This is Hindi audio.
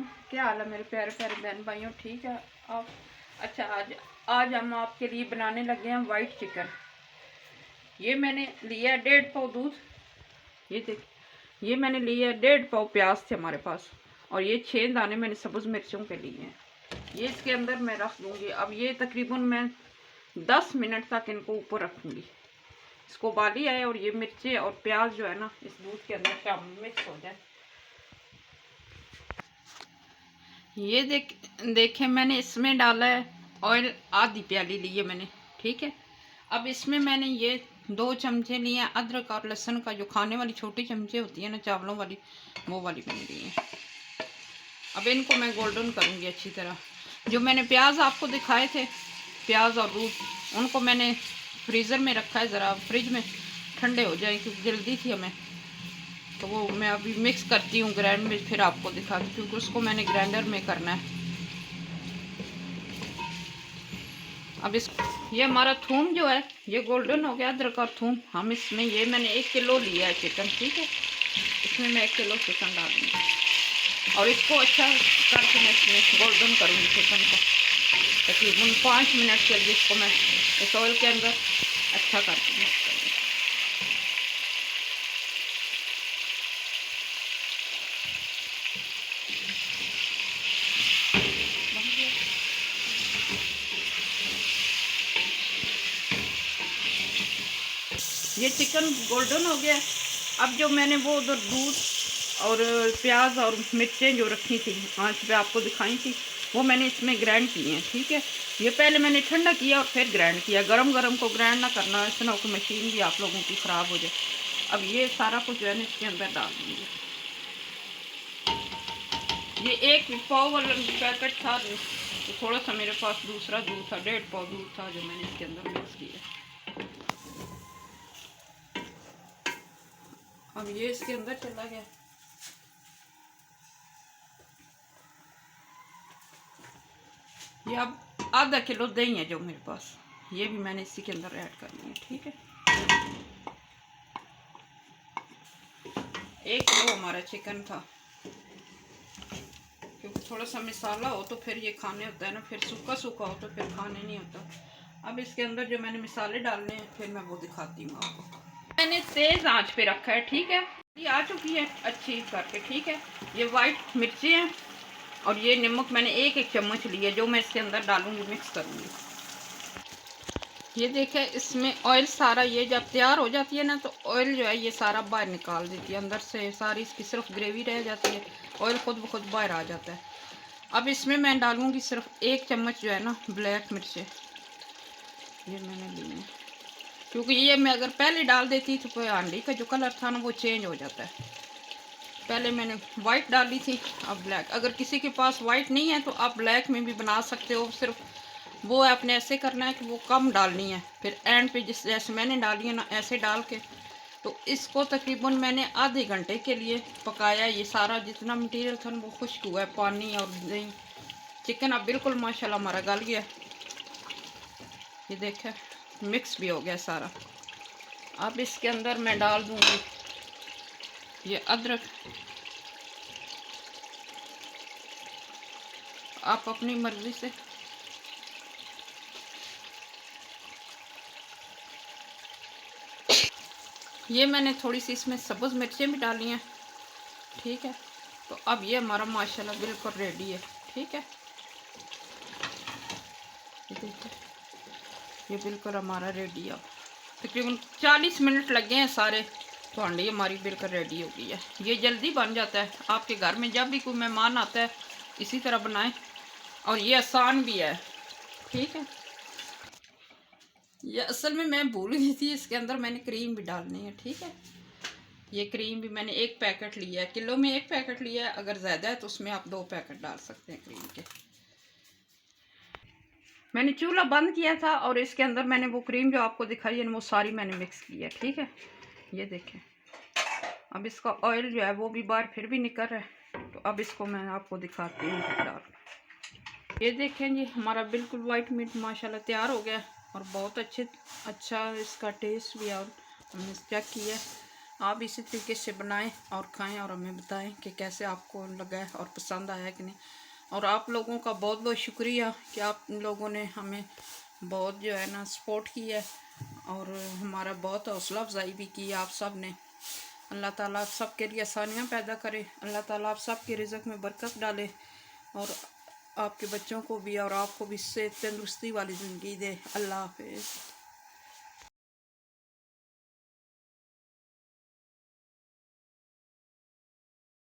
वालेकुम। क्या हाल है मेरे प्यारे प्यारे बहन भाइयों, ठीक है आप? अच्छा, आज हम आपके लिए बनाने लगे हैं वाइट चिकन। ये मैंने लिया 1.5 पाव दूध। ये देख, ये मैंने लिया 1.5 पाव प्याज थे हमारे पास, और ये 6 दाने मैंने सब्ज़ मिर्चों के लिए हैं। ये इसके अंदर मैं रख दूँगी। अब ये तकरीबन मैं 10 मिनट तक इनको ऊपर रखूँगी। इसको उबाली आए और ये मिर्चें और प्याज जो है ना इस दूध के अंदर शामिल मिक्स हो जाए। ये देखें मैंने इसमें डाला है ऑयल, आधी प्याली ली है मैंने, ठीक है। अब इसमें मैंने ये 2 चमचे लिए हैं अदरक और लहसुन का, जो खाने वाली छोटी चमचे होती है ना चावलों वाली, वो वाली मैंने ली है। अब इनको मैं गोल्डन करूँगी अच्छी तरह। जो मैंने प्याज आपको दिखाए थे, प्याज और दूध, उनको मैंने फ्रीज़र में रखा है, ज़रा फ्रिज में ठंडे हो जाए क्योंकि जल्दी थी हमें। तो वो मैं अभी मिक्स करती हूँ ग्राइंड में, फिर आपको दिखाती हूँ क्योंकि उसको मैंने ग्राइंडर में करना है। अब ये हमारा थूम जो है ये गोल्डन हो गया, अदरक और थूम। हम इसमें ये मैंने 1 किलो लिया है चिकन, ठीक है। इसमें मैं 1 किलो चिकन डालूँगी और इसको अच्छा करके मैं इसमें गोल्डन करूँगी चिकन को। तकरीबन 5 मिनट के लिए इसको मैं इस ऑयल के अंदर अच्छा करके मिक्स करूँगी। ये चिकन गोल्डन हो गया। अब जो मैंने वो उधर दूध और प्याज और मिर्चें जो रखी थी आँच पे आपको दिखाई थी, वो मैंने इसमें ग्राइंड की हैं, ठीक है। ये पहले मैंने ठंडा किया और फिर ग्राइंड किया। गरम गरम को ग्राइंड ना करना, ऐसा ना हो कि मशीन भी आप लोगों की ख़राब हो जाए। अब ये सारा कुछ जो है ना इसके अंदर डाल दूँगी। ये 1 पाव वाला पैकेट था, तो थोड़ा सा मेरे पास दूसरा दूध था, 1.5 पाव दूध था जो मैंने इसके अंदर मिक्स किया। अब ये इसके अंदर चला गया। ये अब आधा किलो दही है जो मेरे पास, ये भी मैंने इसी के अंदर ऐड करनी है, ठीक है। 1 किलो हमारा चिकन था, क्योंकि थोड़ा सा मसाला हो तो फिर ये खाने होता है ना, फिर सूखा सूखा हो तो फिर खाने नहीं होता। अब इसके अंदर जो मैंने मसाले डालने हैं फिर मैं वो दिखाती हूँ आपको। मैंने तेज़ आंच पे रखा है, ठीक है। ये आ चुकी है अच्छी करके, ठीक है। ये वाइट मिर्ची हैं और ये नमक मैंने 1 चम्मच लिया जो मैं इसके अंदर डालूंगी, मिक्स करूंगी। ये देखें इसमें ऑयल सारा, ये जब तैयार हो जाती है ना तो ऑयल जो है ये सारा बाहर निकाल देती है, अंदर से सारी इसकी सिर्फ ग्रेवी रह जाती है, ऑयल खुद ब खुद बाहर आ जाता है। अब इसमें मैं डालूंगी सिर्फ 1 चम्मच जो है ना ब्लैक मिर्चें, ये मैंने ली है। क्योंकि ये मैं अगर पहले डाल देती तो कोई हांडी का जो कलर था ना वो चेंज हो जाता है। पहले मैंने वाइट डाली थी, अब ब्लैक। अगर किसी के पास वाइट नहीं है तो आप ब्लैक में भी बना सकते हो, सिर्फ वो आपने ऐसे करना है कि वो कम डालनी है, फिर एंड पे जैसे मैंने डाली है ना ऐसे डाल के। तो इसको तकरीबन मैंने आधे घंटे के लिए पकाया। ये सारा जितना मटेरियल था वो खुश्क हुआ है, पानी और दही। चिकन अब बिल्कुल माशाल्लाह हमारा गल गया, ये देखे मिक्स भी हो गया सारा। अब इसके अंदर मैं डाल दूंगी ये अदरक। आप अपनी मर्ज़ी से ये मैंने थोड़ी सी इसमें सब्ज़ मिर्चें भी डाली हैं, ठीक है। तो अब ये हमारा माशाल्लाह बिल्कुल रेडी है, ठीक है। देखिए ये बिल्कुल हमारा रेडी है। तकरीबन 40 मिनट लगे हैं सारे, तो हांडी हमारी बिल्कुल रेडी हो गई है। ये जल्दी बन जाता है, आपके घर में जब भी कोई मेहमान आता है इसी तरह बनाएं, और ये आसान भी है, ठीक है। ये असल में मैं भूल गई थी, इसके अंदर मैंने क्रीम भी डालनी है, ठीक है। ये क्रीम भी मैंने 1 पैकेट लिया है, किलो में 1 पैकेट लिया है। अगर ज़्यादा है तो उसमें आप 2 पैकेट डाल सकते हैं क्रीम के। मैंने चूल्हा बंद किया था और इसके अंदर मैंने वो क्रीम जो आपको दिखाई है वो सारी मैंने मिक्स की है, ठीक है। ये देखें अब इसका ऑयल जो है वो भी बाहर फिर भी निकल रहा है, तो अब इसको मैं आपको दिखाती हूँ डाल। ये देखें जी हमारा बिल्कुल वाइट मीट माशाल्लाह तैयार हो गया और बहुत अच्छा इसका टेस्ट भी है, और हमने चेक किया। आप इसी तरीके से बनाएं और खाएं और हमें बताएं कि कैसे आपको लगा है और पसंद आया कि नहीं। और आप लोगों का बहुत बहुत शुक्रिया कि आप लोगों ने हमें बहुत जो है ना सपोर्ट किया है और हमारा बहुत हौसला अफजाई भी की आप सब ने। अल्लाह ताला आप सब के लिए आसानियाँ पैदा करे, अल्लाह ताला आप सब के रिज़्क़ में बरकत डाले और आपके बच्चों को भी और आपको भी सेहत तंदुरुस्ती वाली ज़िंदगी दे। अल्लाह हाफ़िज़।